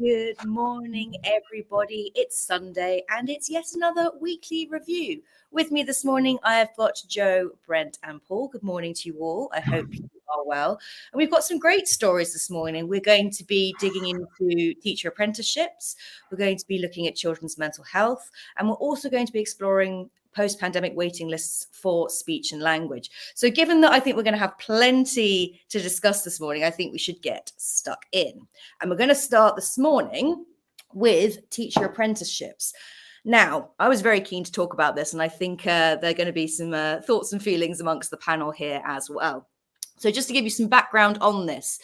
Good morning, everybody. It's Sunday and it's yet another weekly review. With me this morning, I have got Joe, Brent, and Paul. Good morning to you all. I hope you are well. And we've got some great stories this morning. We're going to be digging into teacher apprenticeships. We're going to be looking at children's mental health. And we're also going to be exploring post-pandemic waiting lists for speech and language. So given that I think we're going to have plenty to discuss this morning, I think we should get stuck in. And we're going to start this morning with teacher apprenticeships. Now, I was very keen to talk about this, and I think there are going to be some thoughts and feelings amongst the panel here as well. So just to give you some background on this,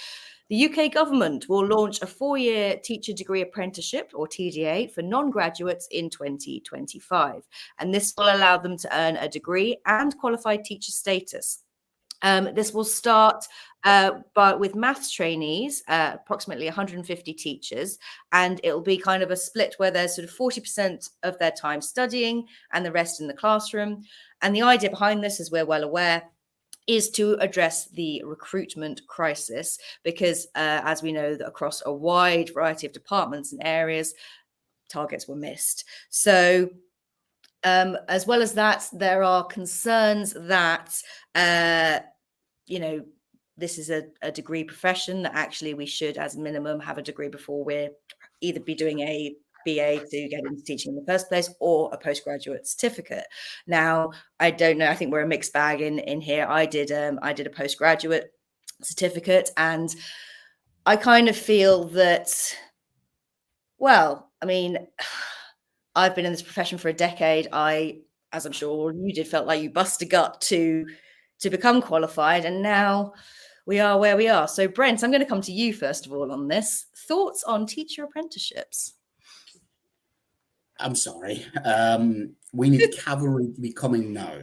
the UK government will launch a 4-year teacher degree apprenticeship, or TDA, for non-graduates in 2025. And this will allow them to earn a degree and qualified teacher status. This will start with maths trainees, approximately 150 teachers, and it'll be kind of a split where there's sort of 40% of their time studying and the rest in the classroom. And the idea behind this, as we're well aware, is to address the recruitment crisis, because as we know, that across a wide variety of departments and areas, targets were missed. So as well as that, there are concerns that, this is a degree profession, that actually we should, as minimum, have a degree before we're either be doing a BA to get into teaching in the first place, or a postgraduate certificate. Now, I don't know. I think we're a mixed bag in here. I did a postgraduate certificate, and I kind of feel that, well, I mean, I've been in this profession for a decade. As I'm sure you did, felt like you bust a gut to become qualified, and now we are where we are. So, Brent, I'm going to come to you first of all on this. Thoughts on teacher apprenticeships? I'm sorry. We need cavalry to be coming now.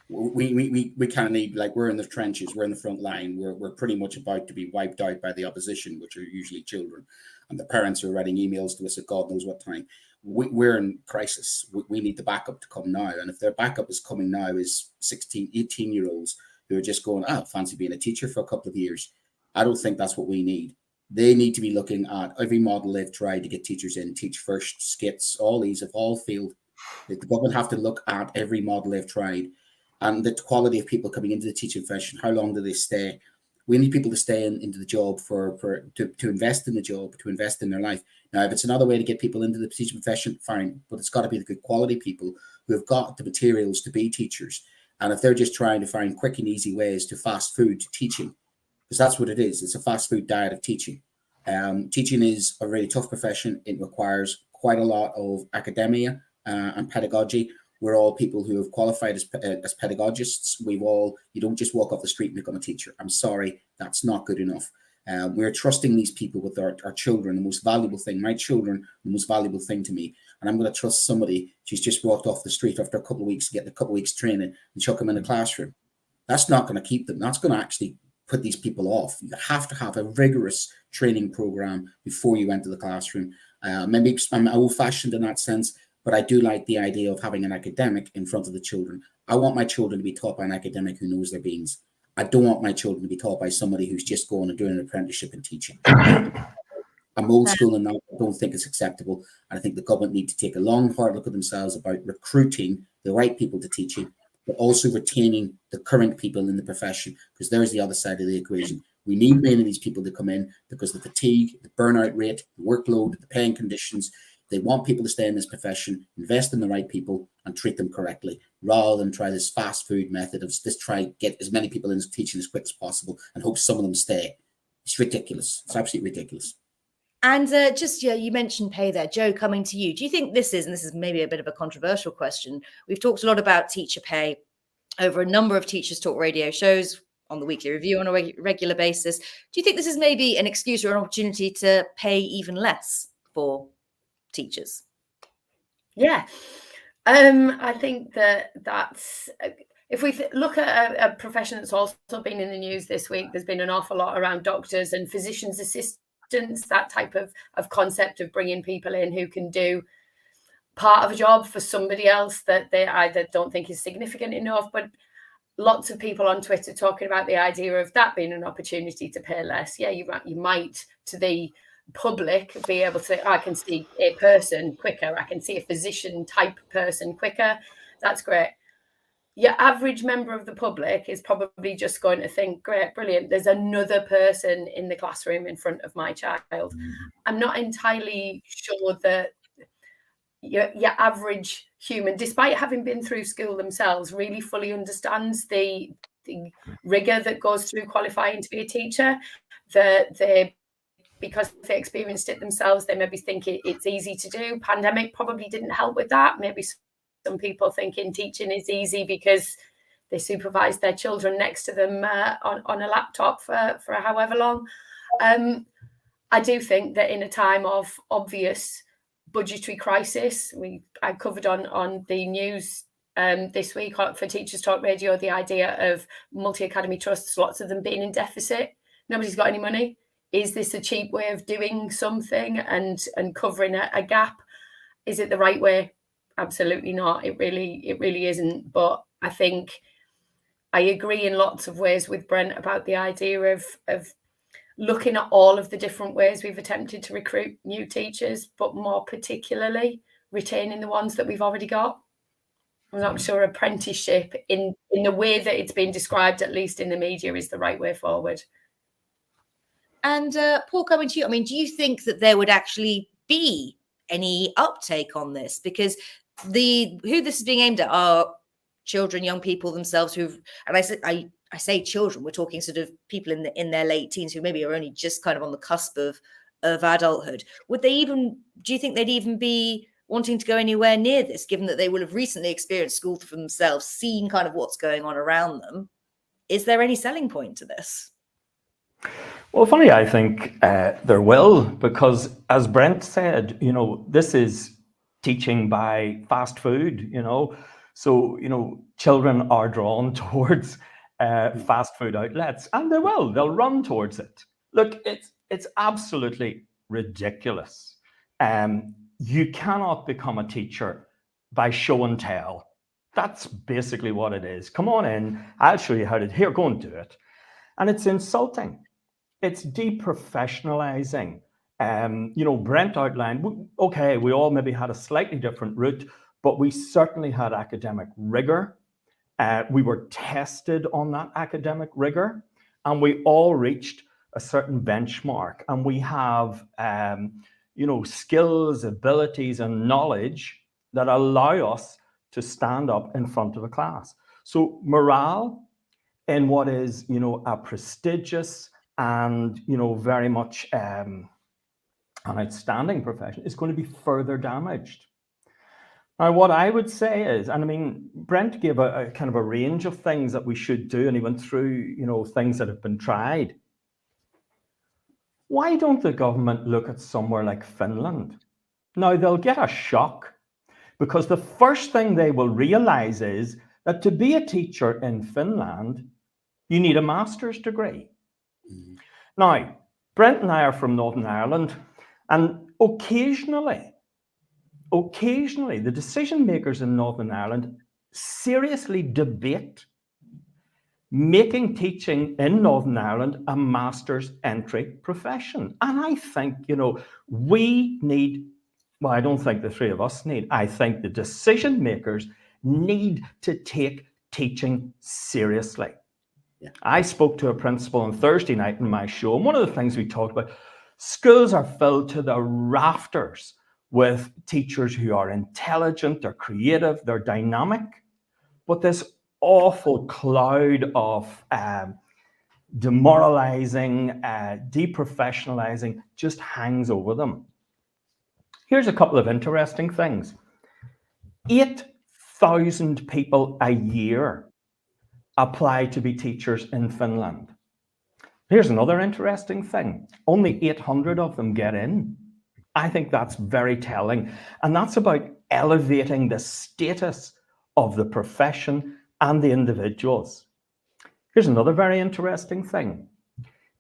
We kind of need, like, we're in the trenches, we're in the front line, we're pretty much about to be wiped out by the opposition, which are usually children, and the parents are writing emails to us at God knows what time. We're in crisis. We need the backup to come now, and if their backup is coming now is 16, 18-year-olds who are just going, fancy being a teacher for a couple of years, I don't think that's what we need. They need to be looking at every model they've tried to get teachers in, Teach First, skits, all these have all failed. The government have to look at every model they've tried, and the quality of people coming into the teaching profession. How long do they stay? We need people to stay into the job to invest in the job, to invest in their life. Now, if it's another way to get people into the teaching profession, fine, but it's got to be the good quality people who have got the materials to be teachers. And if they're just trying to find quick and easy ways to fast food teaching, because that's what it is. It's a fast food diet of teaching. Teaching is a really tough profession. It requires quite a lot of academia and pedagogy. We're all people who have qualified as pedagogists. You don't just walk off the street and become a teacher. I'm sorry, that's not good enough. We're trusting these people with our children, the most valuable thing. My children, the most valuable thing to me. And I'm going to trust somebody who's just walked off the street after a couple of weeks, getting a couple of weeks training, and chuck them in the classroom. That's not going to keep them. That's going to actually put these people off. You have to have a rigorous training program before you enter the classroom. Maybe I'm old-fashioned in that sense, but I do like the idea of having an academic in front of the children. I want my children to be taught by an academic who knows their beans. I don't want my children to be taught by somebody who's just going and doing an apprenticeship in teaching. I'm old school and I don't think it's acceptable. And I think the government need to take a long, hard look at themselves about recruiting the right people to teaching, but also retaining the current people in the profession, because there's the other side of the equation. We need many of these people to come in because the fatigue, the burnout rate, the workload, the paying conditions. They want people to stay in this profession, invest in the right people, and treat them correctly, rather than try this fast food method of just try to get as many people in teaching as quick as possible and hope some of them stay. It's ridiculous. It's absolutely ridiculous. And you mentioned pay there. Joe, coming to you. Do you think this is maybe a bit of a controversial question, we've talked a lot about teacher pay over a number of Teachers Talk radio shows, on the weekly review on a regular basis. Do you think this is maybe an excuse or an opportunity to pay even less for teachers? Yeah, I think that's if we look at a profession that's also been in the news this week, there's been an awful lot around doctors and physicians' assistants, that type of concept of bringing people in who can do part of a job for somebody else that they either don't think is significant enough. But lots of people on Twitter talking about the idea of that being an opportunity to pay less. Yeah, you might, to the public be able to, I can see a person quicker, I can see a physician type person quicker. That's great. Your average member of the public is probably just going to think, great, brilliant, there's another person in the classroom in front of my child. I'm not entirely sure that your average human, despite having been through school themselves, really fully understands the rigor that goes through qualifying to be a teacher. Because they experienced it themselves, they maybe think it's easy to do. Pandemic probably didn't help with that. Maybe some people thinking teaching is easy because they supervise their children next to them on a laptop for however long. I do think that in a time of obvious budgetary crisis, I covered on the news this week for Teachers Talk Radio the idea of multi-academy trusts, lots of them being in deficit. Nobody's got any money. Is this a cheap way of doing something and covering a gap? Is it the right way? Absolutely not. It really isn't. But I think I agree in lots of ways with Brent about the idea of looking at all of the different ways we've attempted to recruit new teachers, but more particularly retaining the ones that we've already got. I'm not sure apprenticeship in the way that it's been described, at least in the media, is the right way forward. And Paul, coming to you, I mean, do you think that there would actually be any uptake on this? Because who this is being aimed at are children, young people themselves and I say children, we're talking sort of people in their late teens who maybe are only just kind of on the cusp of adulthood. Do you think they'd even be wanting to go anywhere near this, given that they will have recently experienced school for themselves, seen kind of what's going on around them? Is there any selling point to this? Well, funny, I think there will, because as Brent said, this is teaching by fast food, so, children are drawn towards fast food outlets, and they'll run towards it. Look, it's absolutely ridiculous. You cannot become a teacher by show and tell. That's basically what it is. Come on in, I'll show you how to, here, go and do it. And it's insulting. It's deprofessionalizing. Brent outlined, okay, we all maybe had a slightly different route, but we certainly had academic rigor. We were tested on that academic rigor, and we all reached a certain benchmark. And we have, skills, abilities, and knowledge that allow us to stand up in front of a class. So morale in what is, a prestigious and, very much an outstanding profession is going to be further damaged. Now, what I would say is, and I mean, Brent gave a kind of a range of things that we should do, and he went through, things that have been tried. Why don't the government look at somewhere like Finland? Now, they'll get a shock, because the first thing they will realize is that to be a teacher in Finland, you need a master's degree. Mm-hmm. Now, Brent and I are from Northern Ireland, and occasionally, the decision makers in Northern Ireland seriously debate making teaching in Northern Ireland a master's entry profession. And I think, we need, well, I don't think the three of us need, I think the decision makers need to take teaching seriously. Yeah. I spoke to a principal on Thursday night in my show, and one of the things we talked about, schools are filled to the rafters with teachers who are intelligent, they're creative, they're dynamic, but this awful cloud of demoralizing, deprofessionalizing just hangs over them. Here's a couple of interesting things. 8,000 people a year apply to be teachers in Finland. Here's another interesting thing. Only 800 of them get in. I think that's very telling. And that's about elevating the status of the profession and the individuals. Here's another very interesting thing.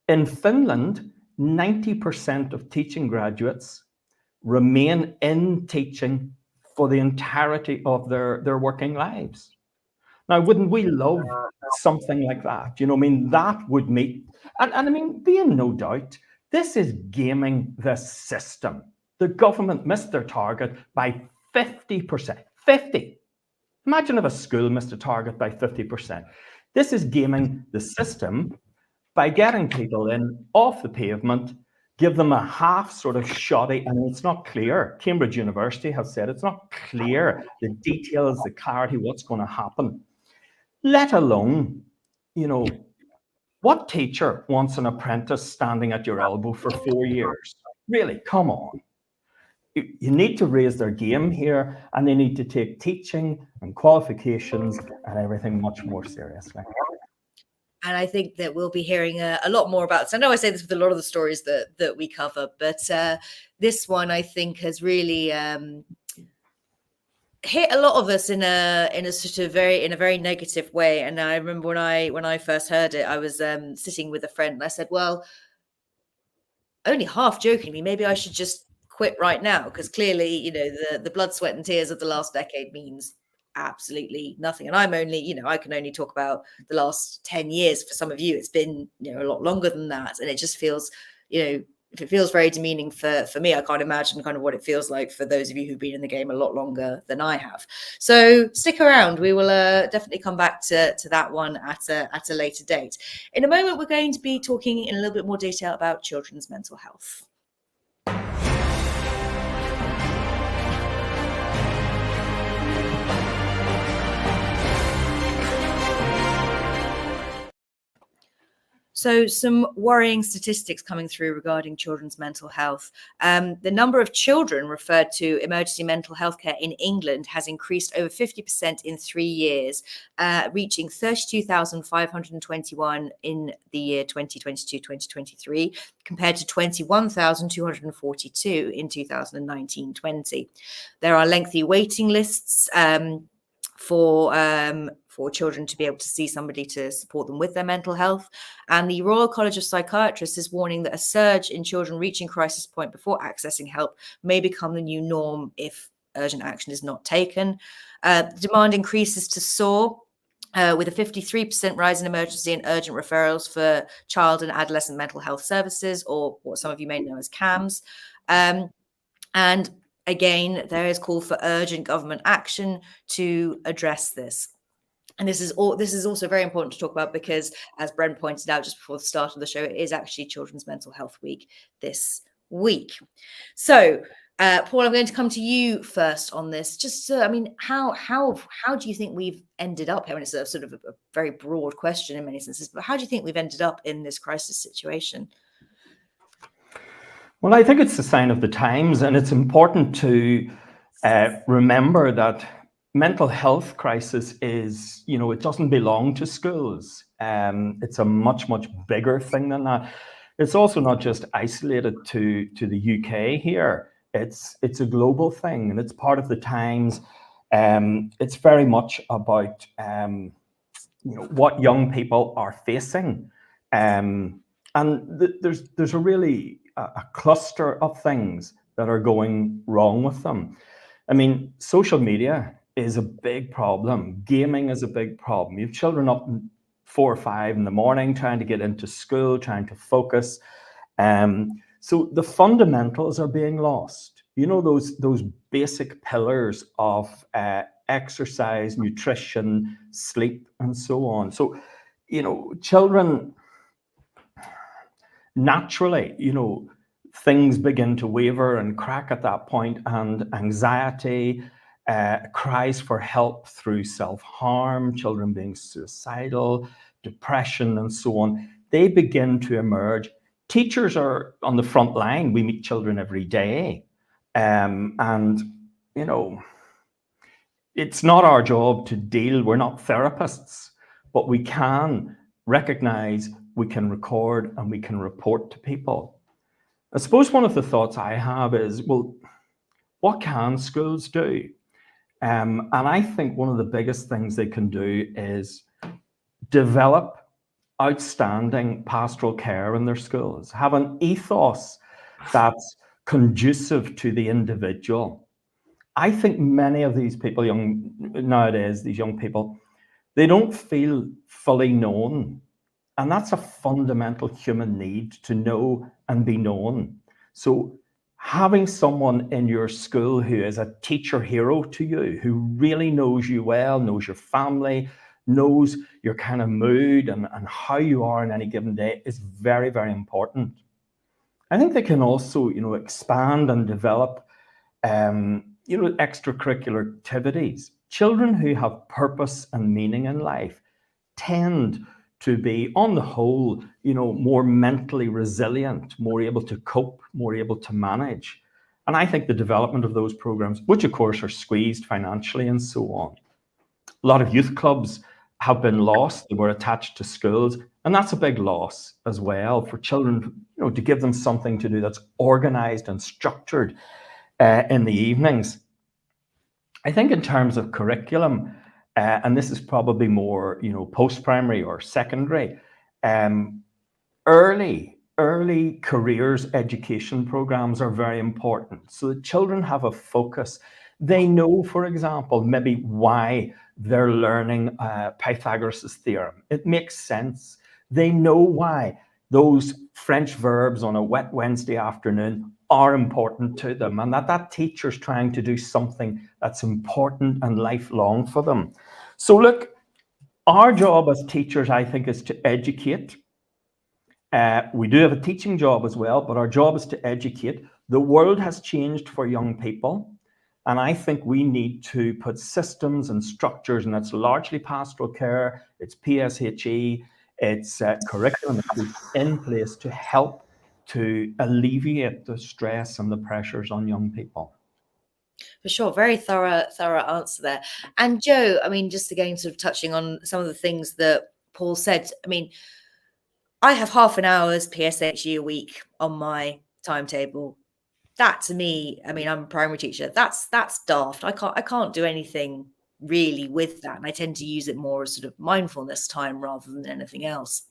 In Finland, 90% of teaching graduates remain in teaching for the entirety of their working lives. Now, wouldn't we love something like that? That would meet, and I mean, be in no doubt, This is gaming the system. The government missed their target by 50%. 50. Imagine if a school missed a target by 50%. This is gaming the system by getting people in off the pavement, give them a half sort of shoddy, and it's not clear. Cambridge University has said it's not clear, the details, the clarity, what's going to happen. Let alone, what teacher wants an apprentice standing at your elbow for 4 years? Really, come on. You need to raise their game here, and they need to take teaching and qualifications and everything much more seriously. And I think that we'll be hearing a lot more about this. I know I say this with a lot of the stories that we cover, but this one I think has really hit a lot of us in a sort of very negative way. And I remember when I first heard it, I was sitting with a friend, and I said, well, only half jokingly, maybe I should just quit right now, because clearly, the blood, sweat, and tears of the last decade means absolutely nothing. And I'm only, I can only talk about the last 10 years. For some of you, it's been, a lot longer than that. And it just feels, if it feels very demeaning for me, I can't imagine kind of what it feels like for those of you who've been in the game a lot longer than I have. So stick around. We will definitely come back to that one at a later date. In a moment, we're going to be talking in a little bit more detail about children's mental health. So some worrying statistics coming through regarding children's mental health. The number of children referred to emergency mental health care in England has increased over 50% in 3 years, reaching 32,521 in the year 2022-2023, compared to 21,242 in 2019-20. There are lengthy waiting lists for children to be able to see somebody to support them with their mental health. And the Royal College of Psychiatrists is warning that a surge in children reaching crisis point before accessing help may become the new norm if urgent action is not taken. Demand increases to soar, with a 53% rise in emergency and urgent referrals for child and adolescent mental health services, or what some of you may know as CAMS. And again, there is call for urgent government action to address this. And this is also very important to talk about because, as Brent pointed out just before the start of the show, it is actually Children's Mental Health Week this week. So, Paul, I'm going to come to you first on this. Just, how do you think we've ended up here? And it's a sort of a very broad question in many senses, but how do you think we've ended up in this crisis situation? Well, I think it's a sign of the times, and it's important to remember that mental health crisis is, it doesn't belong to schools. It's a much, much bigger thing than that. It's also not just isolated to the UK here. It's a global thing, and it's part of the times. It's very much about, what young people are facing. And there's a really a cluster of things that are going wrong with them. I mean, social media is a big problem. Gaming is a big problem. You have children up 4 or 5 in the morning trying to get into school, trying to focus. So the fundamentals are being lost. Those basic pillars of exercise, nutrition, sleep, and so on. So, children naturally, things begin to waver and crack at that point, and anxiety, cries for help through self-harm, children being suicidal, depression, and so on, they begin to emerge. Teachers are on the front line. We meet children every day. It's not our job to deal. We're not therapists, but we can recognize, we can record, and we can report to people. I suppose one of the thoughts I have is, well, what can schools do? And I think one of the biggest things they can do is develop outstanding pastoral care in their schools, have an ethos that's conducive to the individual. I think many of these people these young people, they don't feel fully known And that's a fundamental human need, to know and be known. So having someone in your school who is a teacher hero to you, who really knows you well, knows your family, knows your kind of mood and how you are on any given day, is very, very important. I think they can also, expand and develop, extracurricular activities. Children who have purpose and meaning in life tend to be, on the whole, more mentally resilient, more able to cope, more able to manage. And I think the development of those programs, which of course are squeezed financially and so on. A lot of youth clubs have been lost. They were attached to schools, and that's a big loss as well for children, to give them something to do that's organized and structured in the evenings. I think in terms of curriculum, and this is probably more, post-primary or secondary, early careers education programs are very important, so that children have a focus. They know, for example, maybe why they're learning Pythagoras' theorem. It makes sense. They know why those French verbs on a wet Wednesday afternoon are important to them, and that teacher's trying to do something that's important and lifelong for them. So look, our job as teachers, I think, is to educate. We do have a teaching job as well, but our job is to educate. The world has changed for young people, and I think we need to put systems and structures, and that's largely pastoral care, it's PSHE, it's curriculum in place to help to alleviate the stress and the pressures on young people. For sure. Very thorough answer there. And Joe, I mean, just again, sort of touching on some of the things that Paul said. I mean, I have half an hour's PSHE a week on my timetable. That to me, I mean, I'm a primary teacher. That's daft. I can't do anything really with that. And I tend to use it more as sort of mindfulness time rather than anything else.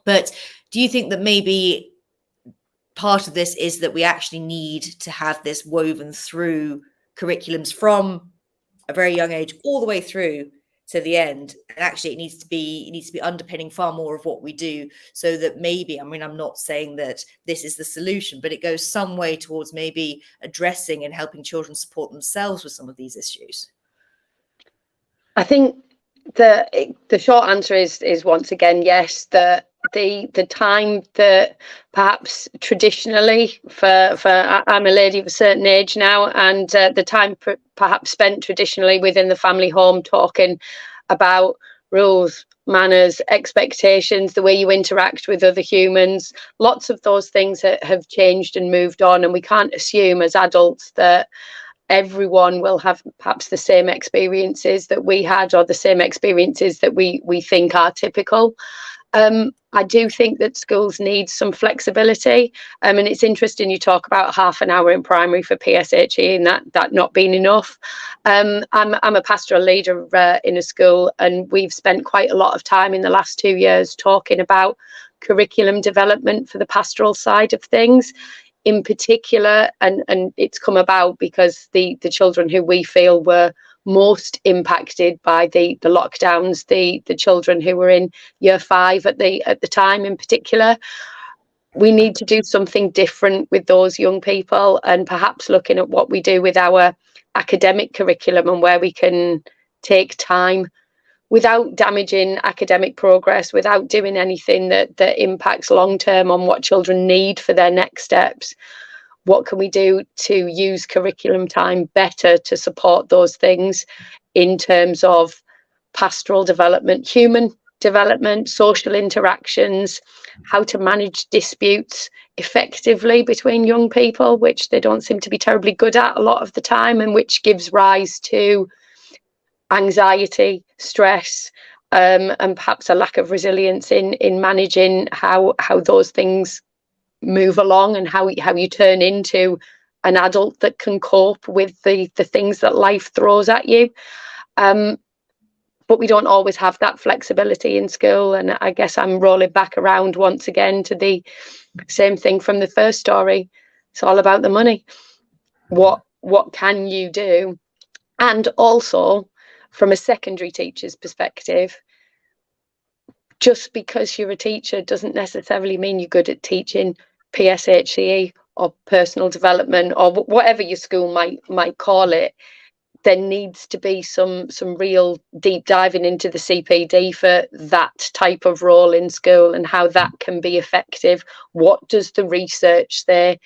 But do you think that maybe part of this is that we actually need to have this woven through curriculums from a very young age all the way through to the end, and actually it needs to be underpinning far more of what we do, so that maybe, I mean, I'm not saying that this is the solution, but it goes some way towards maybe addressing and helping children support themselves with some of these issues? I think the short answer is once again yes. The time that perhaps traditionally for I'm a lady of a certain age now, and the time perhaps spent traditionally within the family home talking about rules, manners, expectations, the way you interact with other humans, lots of those things have changed and moved on, and we can't assume as adults that everyone will have perhaps the same experiences that we had, or the same experiences that we think are typical. I do think that schools need some flexibility, and it's interesting you talk about half an hour in primary for PSHE and that not being enough. I'm a pastoral leader in a school, and we've spent quite a lot of time in the last 2 years talking about curriculum development for the pastoral side of things in particular, and it's come about because the children who we feel were most impacted by the lockdowns, the children who were in year 5 at the time in particular, we need to do something different with those young people, and perhaps looking at what we do with our academic curriculum and where we can take time without damaging academic progress, without doing anything that impacts long term on what children need for their next steps. What can we do to use curriculum time better to support those things in terms of pastoral development, human development, social interactions, how to manage disputes effectively between young people, which they don't seem to be terribly good at a lot of the time, and which gives rise to anxiety, stress, and perhaps a lack of resilience in managing how those things move along, and how you turn into an adult that can cope with the things that life throws at you. But we don't always have that flexibility in school, and I guess I'm rolling back around once again to the same thing from the first story. It's all about the money. What can you do? And also, from a secondary teacher's perspective, just because you're a teacher doesn't necessarily mean you're good at teaching PSHE or personal development or whatever your school might call it. There needs to be some real deep diving into the CPD for that type of role in school and how that can be effective. What does the research say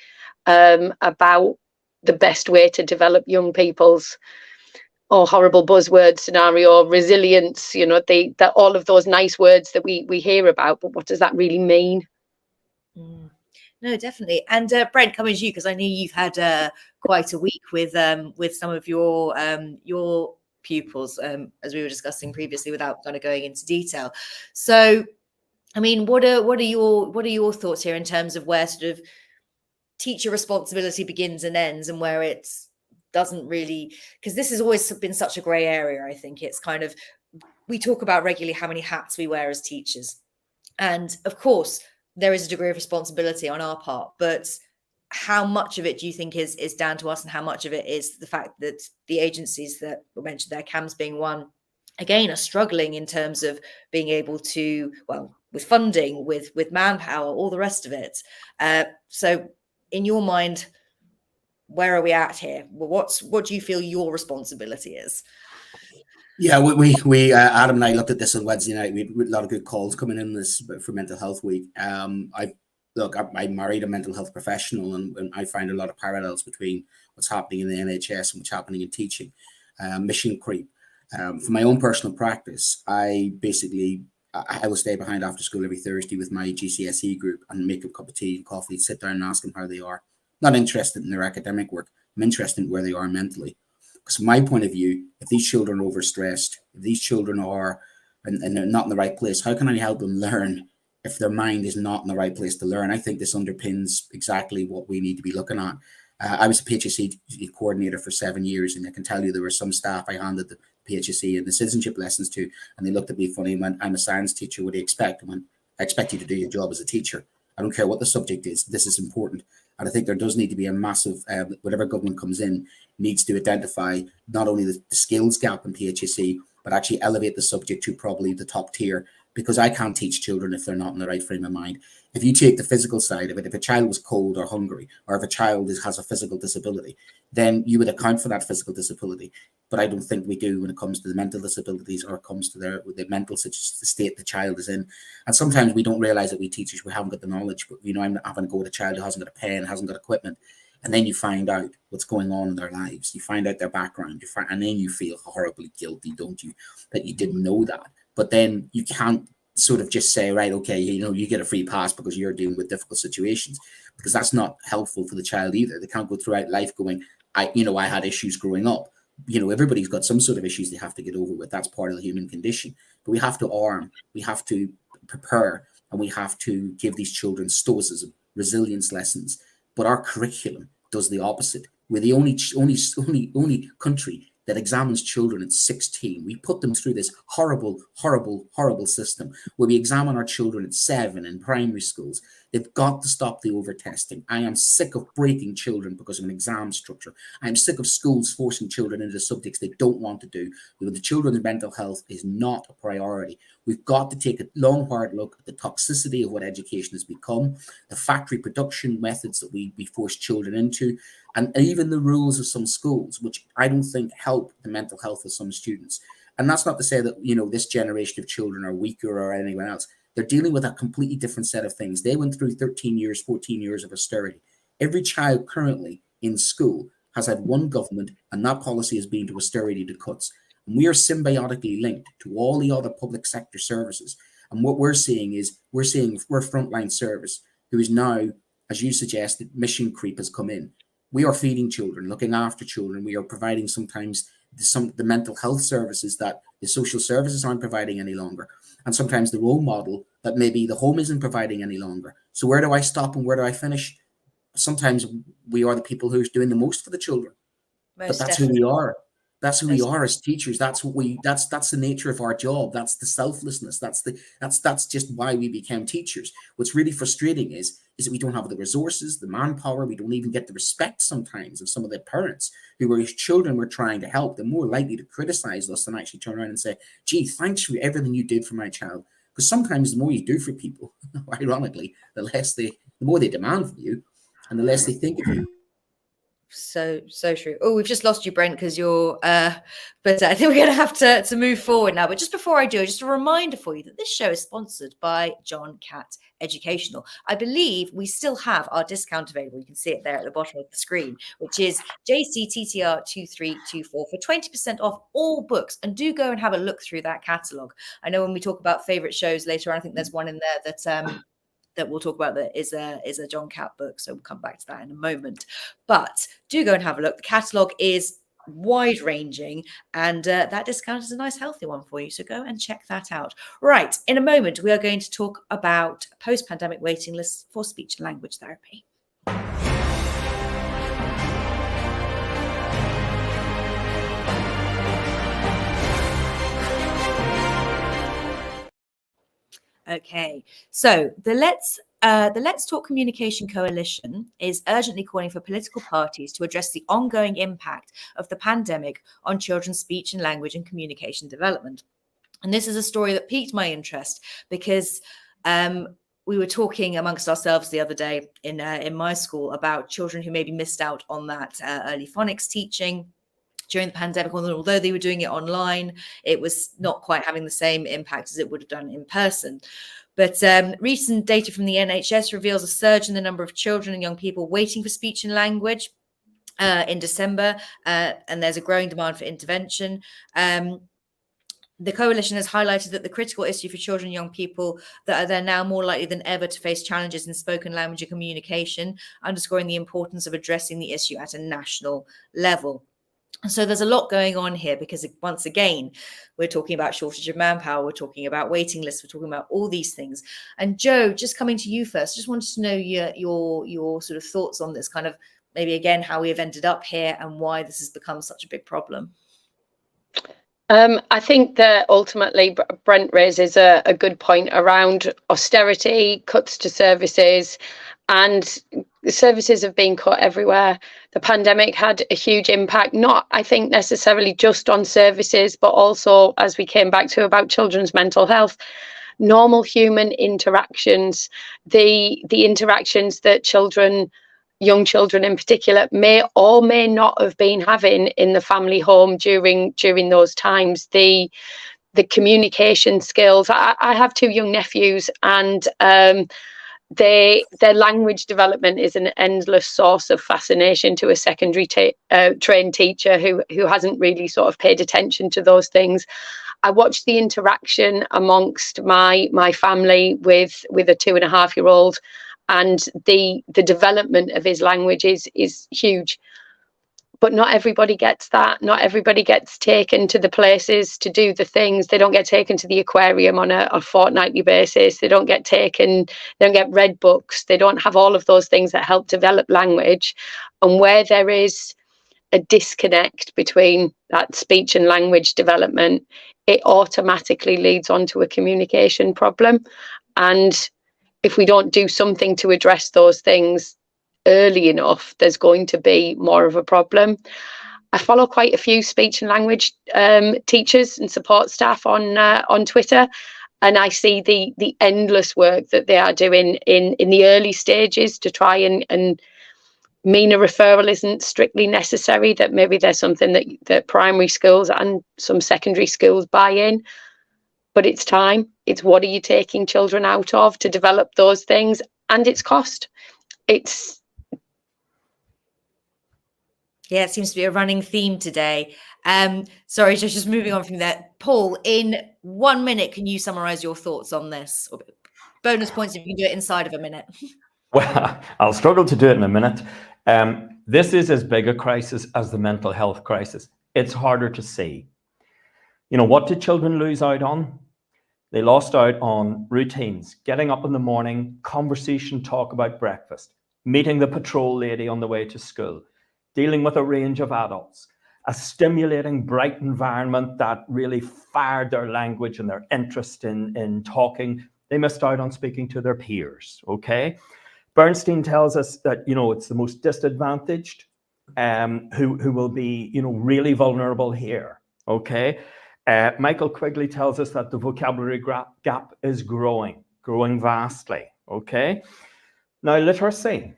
about the best way to develop young people's horrible buzzword scenario, resilience, that all of those nice words that we hear about, but what does that really mean? No, definitely. And Brent, coming to you, because I know you've had quite a week with some of your pupils, as we were discussing previously, without kind of going into detail. So, I mean, what are your thoughts here in terms of where sort of teacher responsibility begins and ends, and where it doesn't really, because this has always been such a grey area. I think it's kind of, we talk about regularly how many hats we wear as teachers, and of course there is a degree of responsibility on our part, but how much of it do you think is down to us, and how much of it is the fact that the agencies that were mentioned there, CAMS being one, again, are struggling in terms of being able to, well, with funding, with manpower, all the rest of it. So in your mind, where are we at here? What do you feel your responsibility is? Yeah, we Adam and I looked at this on Wednesday night. We had a lot of good calls coming in this for Mental Health Week. I married a mental health professional, and I find a lot of parallels between what's happening in the NHS and what's happening in teaching. Mission creep. For my own personal practice, I will stay behind after school every Thursday with my GCSE group and make a cup of tea and coffee, sit down and ask them how they are. Not interested in their academic work. I'm interested in where they are mentally. Because from my point of view, if these children are overstressed, if these children are and they're not in the right place, how can I help them learn if their mind is not in the right place to learn? I think this underpins exactly what we need to be looking at. I was a PHSE coordinator for 7 years, and I can tell you there were some staff I handed the PHSE and the citizenship lessons to, and they looked at me funny and went, "I'm a science teacher, what do you expect?" I went, "I expect you to do your job as a teacher. I don't care what the subject is. This is important." And I think there does need to be a massive, whatever government comes in, needs to identify not only the skills gap in PHSE, but actually elevate the subject to probably the top tier, because I can't teach children if they're not in the right frame of mind. If you take the physical side of it, if a child was cold or hungry, or if a child has a physical disability, then you would account for that physical disability. But I don't think we do when it comes to the mental disabilities, or it comes to the mental state the child is in. And sometimes we don't realize that we teachers, we haven't got the knowledge. But, I'm having to go with a child who hasn't got a pen, hasn't got equipment. And then you find out what's going on in their lives. You find out their background, and then you feel horribly guilty, don't you, that you didn't know that. But then you can't sort of just say, right, okay, you get a free pass because you're dealing with difficult situations, because that's not helpful for the child either. They can't go throughout life going, I had issues growing up. Everybody's got some sort of issues they have to get over with. That's part of the human condition. But we have to arm, we have to prepare, and we have to give these children stoicism, resilience lessons. But our curriculum does the opposite. We're the only country that examines children at 16. We put them through this horrible system where we examine our children at 7 in primary schools. They've got to stop the over-testing. I am sick of breaking children because of an exam structure. I'm sick of schools forcing children into subjects they don't want to do. The children's mental health is not a priority. We've got to take a long, hard look at the toxicity of what education has become, the factory production methods that we force children into, and even the rules of some schools, which I don't think help the mental health of some students. And that's not to say that, this generation of children are weaker or anyone else. They're dealing with a completely different set of things. They went through 13 years, 14 years of austerity. Every child currently in school has had one government, and that policy has been to austerity to cuts. And we are symbiotically linked to all the other public sector services. And what we're seeing is we're frontline service, who is now, as you suggested, mission creep has come in. We are feeding children, looking after children. We are providing sometimes the mental health services that the social services aren't providing any longer. And sometimes the role model that maybe the home isn't providing any longer. So where do I stop and where do I finish? Sometimes we are the people who's doing the most for the children. But that's who we are. That's who we are as teachers. That's the nature of our job. That's the selflessness. That's just why we became teachers. What's really frustrating is that we don't have the resources, the manpower. We don't even get the respect sometimes of some of the parents who are children we're trying to help. They're more likely to criticize us than actually turn around and say, "Gee, thanks for everything you did for my child." Because sometimes the more you do for people, ironically, the more they demand from you, and the less they think of you. So true. Oh, we've just lost you, Brent, because you're but I think we're gonna have to move forward now. But just before I do, just a reminder for you that this show is sponsored by John Catt Educational. I believe we still have our discount available. You can see it there at the bottom of the screen, which is JCTTR2324 for 20% off all books. And do go and have a look through that catalogue. I know when we talk about favorite shows later on, I think there's one in there that we'll talk about that is a John Catt book. So we'll come back to that in a moment. But do go and have a look. The catalogue is wide ranging, and that discount is a nice healthy one for you. So go and check that out. Right. In a moment, we are going to talk about post-pandemic waiting lists for speech and language therapy. Okay, so the Let's Talk Communication Coalition is urgently calling for political parties to address the ongoing impact of the pandemic on children's speech and language and communication development. And this is a story that piqued my interest because we were talking amongst ourselves the other day in my school about children who maybe missed out on that early phonics teaching during the pandemic. Although they were doing it online, it was not quite having the same impact as it would have done in person. But recent data from the NHS reveals a surge in the number of children and young people waiting for speech and language in December, and there's a growing demand for intervention. The coalition has highlighted that the critical issue for children and young people that they're now more likely than ever to face challenges in spoken language and communication, underscoring the importance of addressing the issue at a national level. So there's a lot going on here because, once again, we're talking about shortage of manpower, we're talking about waiting lists, we're talking about all these things. And Joe, just coming to you first, just wanted to know your sort of thoughts on this, kind of maybe again how we have ended up here and why this has become such a big problem. I think that ultimately Brent raises a good point around austerity, cuts to services, and the services have been cut everywhere. The pandemic had a huge impact, not, I think, necessarily just on services, but also, as we came back to, about children's mental health, normal human interactions, the interactions that young children in particular, may or may not have been having in the family home during those times. The communication skills. I have two young nephews, and their language development is an endless source of fascination to a secondary trained teacher who hasn't really sort of paid attention to those things. I watched the interaction amongst my family with a 2.5-year-old, and the development of his language is huge. But not everybody gets that. Not everybody gets taken to the places to do the things. They don't get taken to the aquarium on a fortnightly basis. They don't get read books. They don't have all of those things that help develop language. And where there is a disconnect between that speech and language development, it automatically leads on to a communication problem. And if we don't do something to address those things early enough, there's going to be more of a problem. I follow quite a few speech and language teachers and support staff on Twitter, and I see the endless work that they are doing in the early stages to try and mean a referral isn't strictly necessary, that maybe there's something that primary schools and some secondary schools buy in. But it's time. It's what are you taking children out of to develop those things, and it's cost. Yeah, it seems to be a running theme today. Sorry, just moving on from that. Paul, in 1 minute, can you summarize your thoughts on this? Bonus points if you can do it inside of a minute. Well, I'll struggle to do it in a minute. This is as big a crisis as the mental health crisis. It's harder to see. You know, what did children lose out on? They lost out on routines, getting up in the morning, conversation, talk about breakfast, meeting the patrol lady on the way to school, dealing with a range of adults, a stimulating, bright environment that really fired their language and their interest in talking. They missed out on speaking to their peers, okay? Bernstein tells us that, you know, it's the most disadvantaged who will be, you know, really vulnerable here, okay? Michael Quigley tells us that the vocabulary gap is growing vastly. Okay. Now, literacy,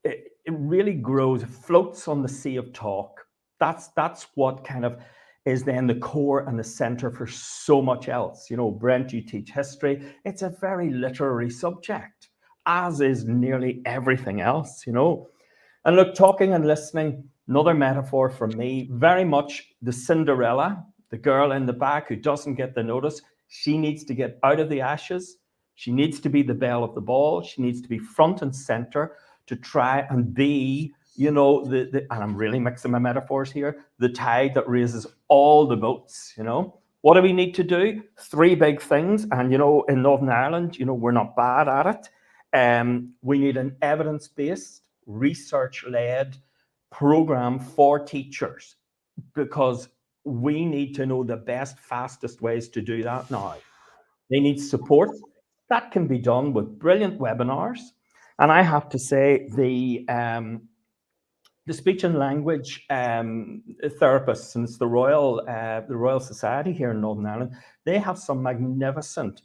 it really grows, floats on the sea of talk. That's what kind of is then the core and the center for so much else. You know, Brent, you teach history. It's a very literary subject, as is nearly everything else, you know. And look, talking and listening, another metaphor for me, very much the Cinderella, the girl in the back who doesn't get the notice. She needs to get out of the ashes. She needs to be the belle of the ball. She needs to be front and center to try and be, you know, and I'm really mixing my metaphors here, the tide that raises all the boats, you know. What do we need to do? 3 big things. And, you know, in Northern Ireland, you know, we're not bad at it. We need an evidence-based, research-led program for teachers, because we need to know the best, fastest ways to do that now. They need support. That can be done with brilliant webinars. And I have to say, the speech and language therapists, and it's the Royal Society here in Northern Ireland, they have some magnificent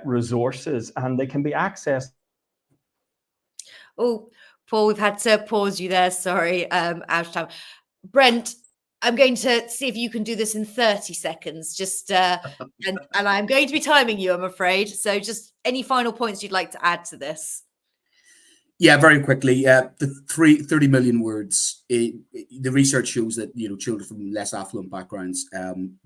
resources, and they can be accessed. Oh, Paul, we've had to pause you there. Sorry, out of time. Brent, I'm going to see if you can do this in 30 seconds. Just and I'm going to be timing you, I'm afraid. So just any final points you'd like to add to this? Yeah, very quickly. The 30 million words. The research shows that, you know, children from less affluent backgrounds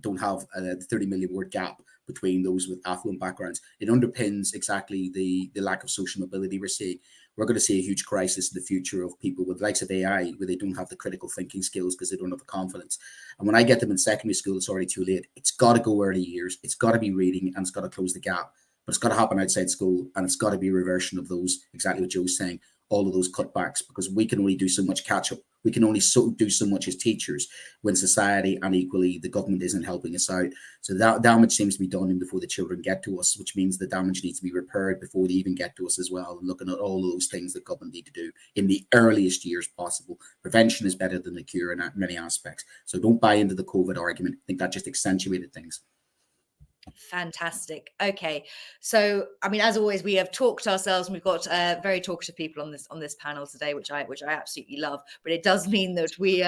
don't have the 30 million word gap between those with affluent backgrounds. It underpins exactly the lack of social mobility we're seeing. We're going to see a huge crisis in the future of people with the likes of AI, where they don't have the critical thinking skills because they don't have the confidence. And when I get them in secondary school, it's already too late. It's got to go early years. It's got to be reading, and it's got to close the gap. But it's got to happen outside school, and it's got to be a reversion of those, exactly what Joe's saying, all of those cutbacks, because we can only do so much catch up. We can only do so much as teachers when society and equally the government isn't helping us out. So that damage seems to be done before the children get to us, which means the damage needs to be repaired before they even get to us as well. And looking at all of those things that government need to do in the earliest years possible. Prevention is better than the cure in many aspects. So don't buy into the COVID argument. I think that just accentuated things. Fantastic. Okay, so I mean, as always, we have talked ourselves, and we've got very talkative people on this panel today, which I absolutely love. But it does mean that we've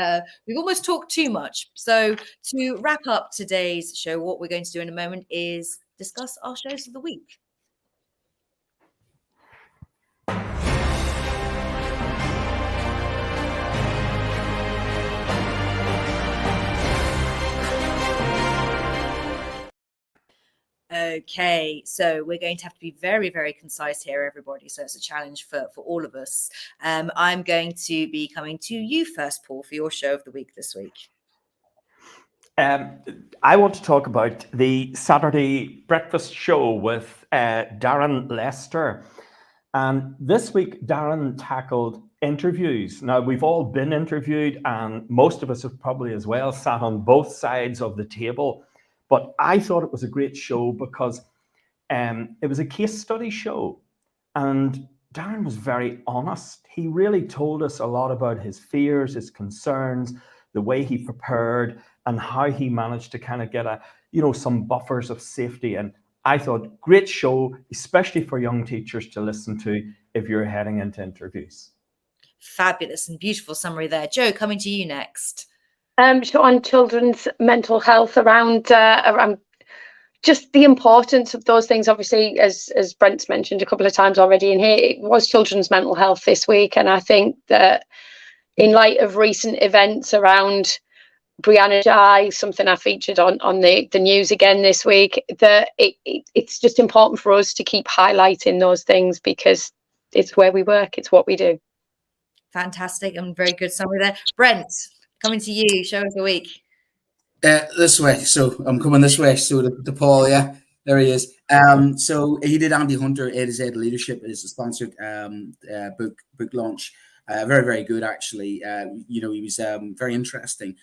almost talked too much. So to wrap up today's show, what we're going to do in a moment is discuss our shows of the week. Okay, so we're going to have to be very, very concise here, everybody. So it's a challenge for all of us. I'm going to be coming to you first, Paul, for your show of the week this week. I want to talk about the Saturday breakfast show with Darren Lester. And this week, Darren tackled interviews. Now, we've all been interviewed, and most of us have probably as well sat on both sides of the table. But I thought it was a great show because it was a case study show. And Darren was very honest. He really told us a lot about his fears, his concerns, the way he prepared, and how he managed to kind of get some buffers of safety. And I thought, great show, especially for young teachers to listen to if you're heading into interviews. Fabulous and beautiful summary there. Joe, coming to you next. So on children's mental health, around just the importance of those things. Obviously, as Brent's mentioned a couple of times already in here, it was Children's Mental Health this week. And I think that in light of recent events around Brianna Jai, something I featured on the news again this week, that it's just important for us to keep highlighting those things because it's where we work, it's what we do. Fantastic and very good summary there. Brent, coming to you, show of the week. This way. So I'm coming this way. So the Paul, yeah, there he is. So he did Andy Hunter, A to Z Leadership. It is a sponsored book launch. Very, very good, actually. He was very interesting.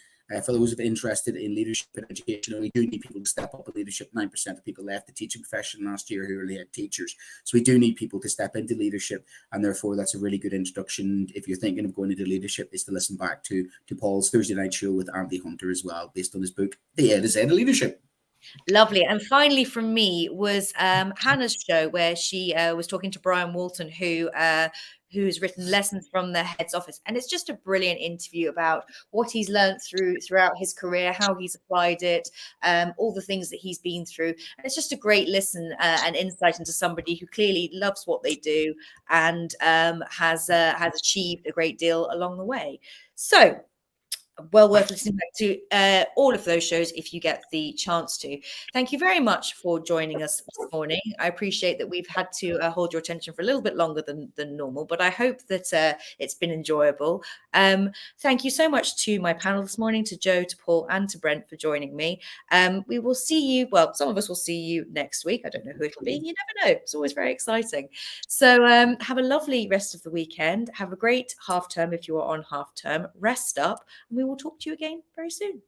For those of interested in leadership and education, we do need people to step up in leadership. 9% of people left the teaching profession last year who were head teachers. So we do need people to step into leadership, and therefore that's a really good introduction. If you're thinking of going into leadership, is to listen back to Paul's Thursday night show with Andy Hunter as well, based on his book, The A to Z of Leadership. Lovely. And finally from me was Hannah's show, where she was talking to Brian Walton, who's written Lessons from the Head's Office. And it's just a brilliant interview about what he's learned throughout his career, how he's applied it, all the things that he's been through. And it's just a great listen and insight into somebody who clearly loves what they do and has achieved a great deal along the way. So well worth listening back to all of those shows if you get the chance to. Thank you very much for joining us this morning. I appreciate that we've had to hold your attention for a little bit longer than normal, but I hope that it's been enjoyable. Thank you so much to my panel this morning, to Joe, to Paul, and to Brent for joining me. We will see you, well, some of us will see you next week. I don't know who it'll be. You never know. It's always very exciting. So have a lovely rest of the weekend. Have a great half term if you are on half term. Rest up, and we will talk to you again very soon.